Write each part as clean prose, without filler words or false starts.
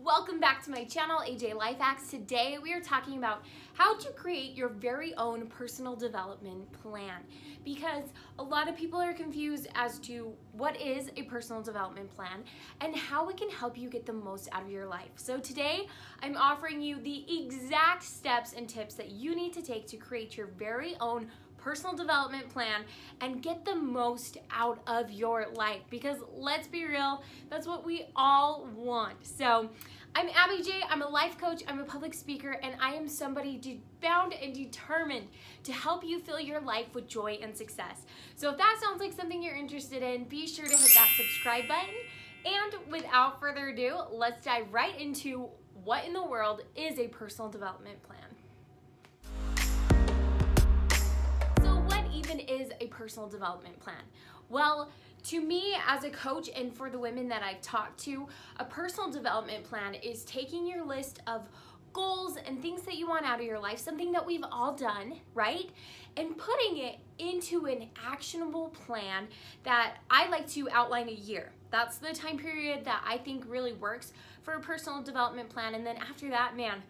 Welcome back to my channel, AJ Life Hacks. Today we are talking about how to create your very own personal development plan, because a lot of people are confused as to what is a personal development plan and how it can help you get the most out of your life. So today I'm offering you the exact steps and tips that you need to take to create your very own personal development plan and get the most out of your life, because let's be real, that's what we all want. So I'm Abby J. I'm a life coach, I'm a public speaker, and I am somebody bound and determined to help you fill your life with joy and success. So if that sounds like something you're interested in, be sure to hit that subscribe button. And without further ado, let's dive right into what in the world is a personal development plan. Even is a personal development plan? Well, to me as a coach and for the women that I've talked to, a personal development plan is taking your list of goals and things that you want out of your life, something that we've all done, right? And putting it into an actionable plan that I like to outline a year. That's the time period that I think really works for a personal development plan. And then after that, man,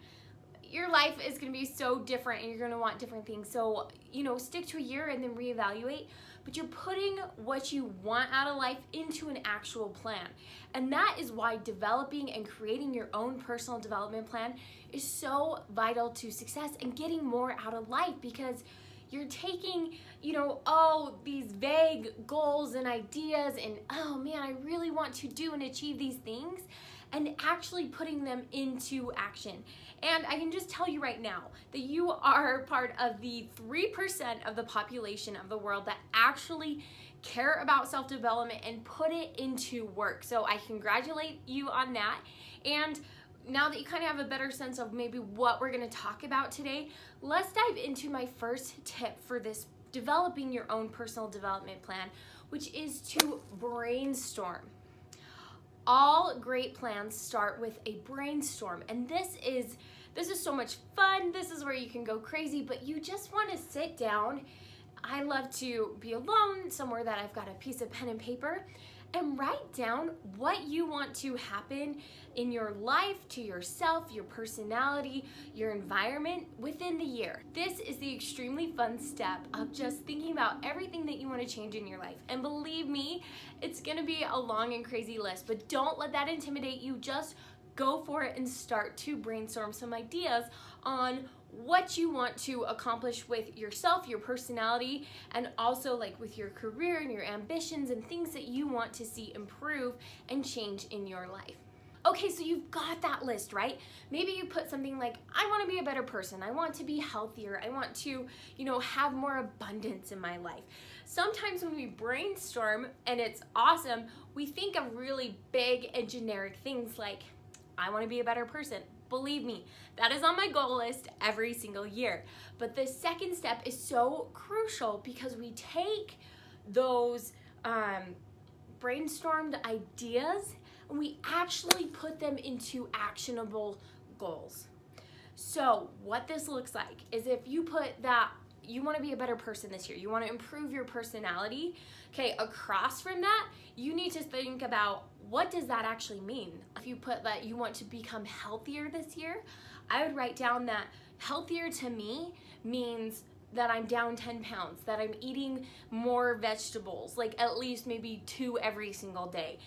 your life is going to be so different and you're going to want different things. So, stick to a year and then reevaluate, but you're putting what you want out of life into an actual plan. And that is why developing and creating your own personal development plan is so vital to success and getting more out of life, because you're taking, these vague goals and ideas and, oh man, I really want to do and achieve these things, and actually putting them into action. And I can just tell you right now that you are part of the 3% of the population of the world that actually care about self-development and put it into work. So I congratulate you on that. And now that you kind of have a better sense of maybe what we're going to talk about today, let's dive into my first tip for this developing your own personal development plan, which is to brainstorm. All great plans start with a brainstorm, and this is so much fun. This is where you can go crazy, but you just want to sit down. I love to be alone, somewhere that I've got a piece of pen and paper, and write down what you want to happen in your life, to yourself, your personality, your environment within the year. This is the extremely fun step of just thinking about everything that you want to change in your life. And believe me, it's gonna be a long and crazy list, but don't let that intimidate you. Just go for it and start to brainstorm some ideas on what you want to accomplish with yourself, your personality, and also like with your career and your ambitions and things that you want to see improve and change in your life. Okay, so you've got that list, right? Maybe you put something like, I want to be a better person. I want to be healthier. I want to, have more abundance in my life. Sometimes when we brainstorm and it's awesome, we think of really big and generic things like, I want to be a better person. Believe me, that is on my goal list every single year. But the second step is so crucial, because we take those brainstormed ideas and we actually put them into actionable goals. So what this looks like is, if you put that you want to be a better person this year, you want to improve your personality, okay, across from that, you need to think about, what does that actually mean? If you put that you want to become healthier this year, I would write down that healthier to me means that I'm down 10 pounds, that I'm eating more vegetables, like at least maybe 2 every single day,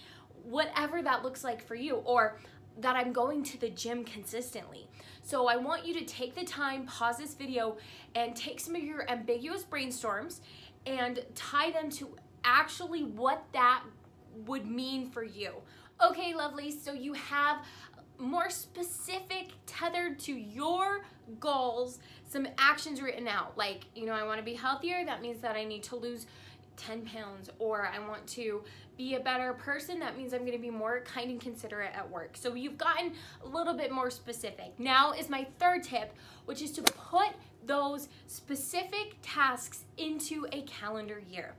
whatever that looks like for you, or that I'm going to the gym consistently. So I want you to take the time, pause this video, and take some of your ambiguous brainstorms and tie them to actually what that would mean for you. Okay, lovely, so you have more specific, tethered to your goals, some actions written out, like, I want to be healthier, that means that I need to lose 10 pounds, or I want to be a better person, that means I'm going to be more kind and considerate at work. So you've gotten a little bit more specific. Now is my third tip, which is to put those specific tasks into a calendar year.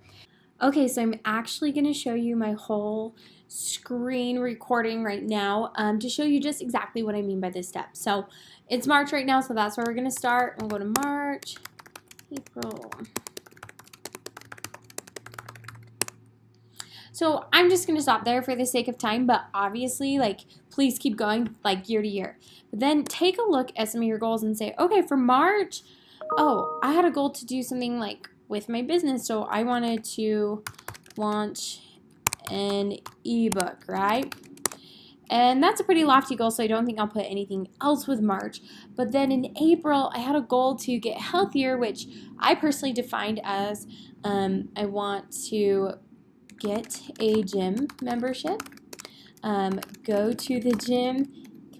Okay, so I'm actually going to show you my whole screen recording right now to show you just exactly what I mean by this step. So it's March right now, so that's where we're going to start. We'll go to March, April. So I'm just going to stop there for the sake of time, but obviously, like, please keep going, like, year to year. But then take a look at some of your goals and say, okay, for March, oh, I had a goal to do something, like, with my business. So I wanted to launch an ebook, right? And that's a pretty lofty goal, so I don't think I'll put anything else with March. But then in April, I had a goal to get healthier, which I personally defined as I want to get a gym membership, go to the gym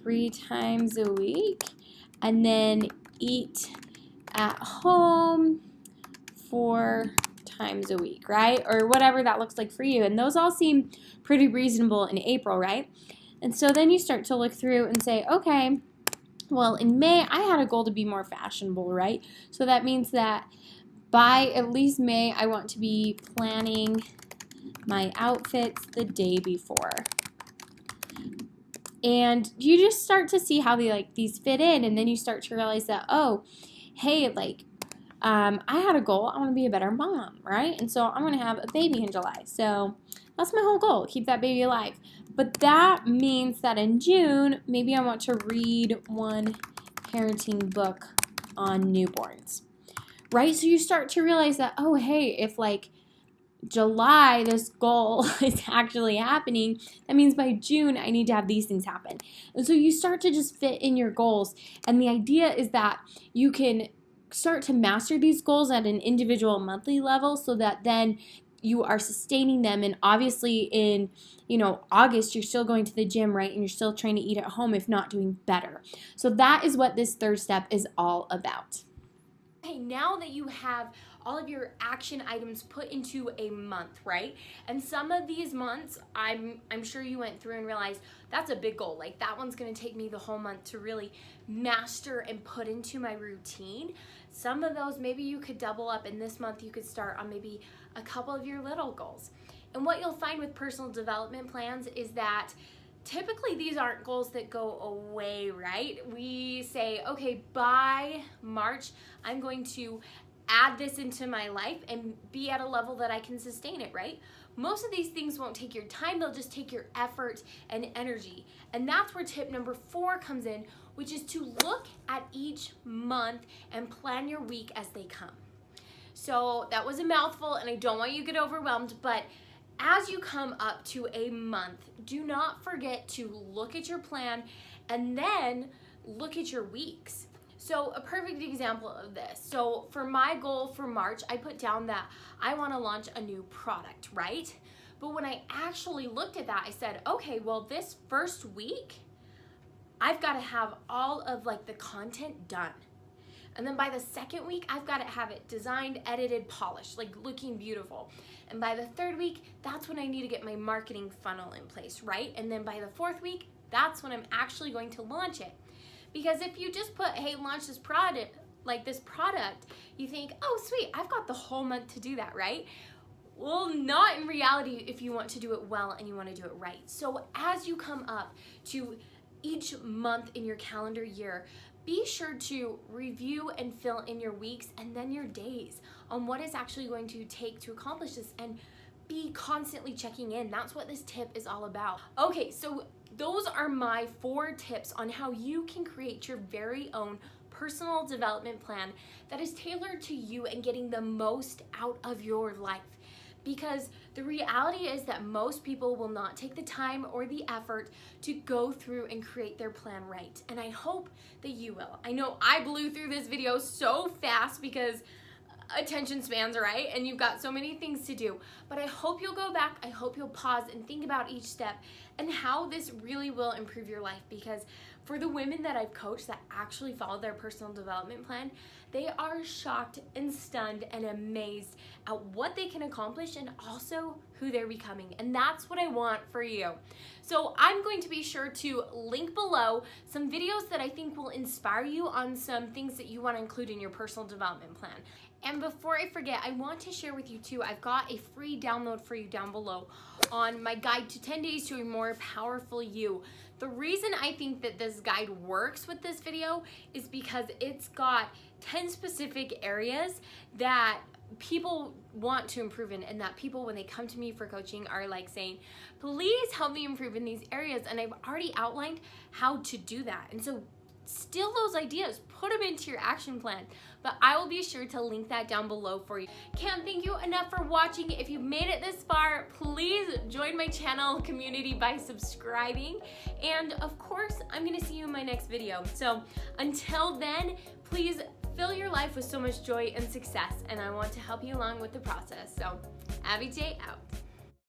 3 times a week, and then eat at home 4 times a week, right? Or whatever that looks like for you. And those all seem pretty reasonable in April, right? And so then you start to look through and say, okay, well, in May, I had a goal to be more fashionable, right? So that means that by at least May, I want to be planning my outfits the day before. And you just start to see how these fit in, and then you start to realize that, oh, hey, I had a goal. I want to be a better mom, right? And so I'm going to have a baby in July. So that's my whole goal, keep that baby alive. But that means that in June, maybe I want to read one parenting book on newborns, right? So you start to realize that, oh, hey, if July, this goal is actually happening, that means by June, I need to have these things happen. And so you start to just fit in your goals. And the idea is that you can start to master these goals at an individual monthly level so that then you are sustaining them. And obviously in, August, you're still going to the gym, right? And you're still trying to eat at home, if not doing better. So that is what this third step is all about. Okay, now that you have all of your action items put into a month, right? And some of these months, I'm sure you went through and realized that's a big goal. Like that one's gonna take me the whole month to really master and put into my routine. Some of those, maybe you could double up, and this month you could start on maybe a couple of your little goals. And what you'll find with personal development plans is that typically these aren't goals that go away, right? We say, okay, by March, I'm going to add this into my life and be at a level that I can sustain it, right? Most of these things won't take your time, they'll just take your effort and energy. And that's where tip number 4 comes in, which is to look at each month and plan your week as they come. So that was a mouthful, and I don't want you to get overwhelmed, but as you come up to a month, do not forget to look at your plan and then look at your weeks. So a perfect example of this. So for my goal for March, I put down that I want to launch a new product, right? But when I actually looked at that, I said, okay, well, this first week, I've got to have all of the content done. And then by the second week, I've got to have it designed, edited, polished, looking beautiful. And by the third week, that's when I need to get my marketing funnel in place, right? And then by the 4th week, that's when I'm actually going to launch it. Because if you just put, hey, launch this product, you think, oh, sweet, I've got the whole month to do that, right? Well, not in reality if you want to do it well and you want to do it right. So as you come up to each month in your calendar year, be sure to review and fill in your weeks and then your days on what it's actually going to take to accomplish this, and be constantly checking in. That's what this tip is all about. Okay, so those are my 4 tips on how you can create your very own personal development plan that is tailored to you and getting the most out of your life. Because the reality is that most people will not take the time or the effort to go through and create their plan right. And I hope that you will. I know I blew through this video so fast because attention spans, right? And you've got so many things to do. But I hope you'll go back, I hope you'll pause and think about each step and how this really will improve your life. Because for the women that I've coached that actually follow their personal development plan, they are shocked and stunned and amazed at what they can accomplish and also who they're becoming. And that's what I want for you. So I'm going to be sure to link below some videos that I think will inspire you on some things that you want to include in your personal development plan. And before I forget, I want to share with you too, I've got a free download for you down below on my guide to 10 days to a more powerful you. The reason I think that this guide works with this video is because it's got 10 specific areas that people want to improve in, and that people, when they come to me for coaching, are like saying, please help me improve in these areas. And I've already outlined how to do that. And so steal those ideas, put them into your action plan. But I will be sure to link that down below for you. Can't thank you enough for watching. If you've made it this far, please join my channel community by subscribing. And of course, I'm gonna see you in my next video. So until then, please fill your life with so much joy and success, and I want to help you along with the process. So, Abby J out.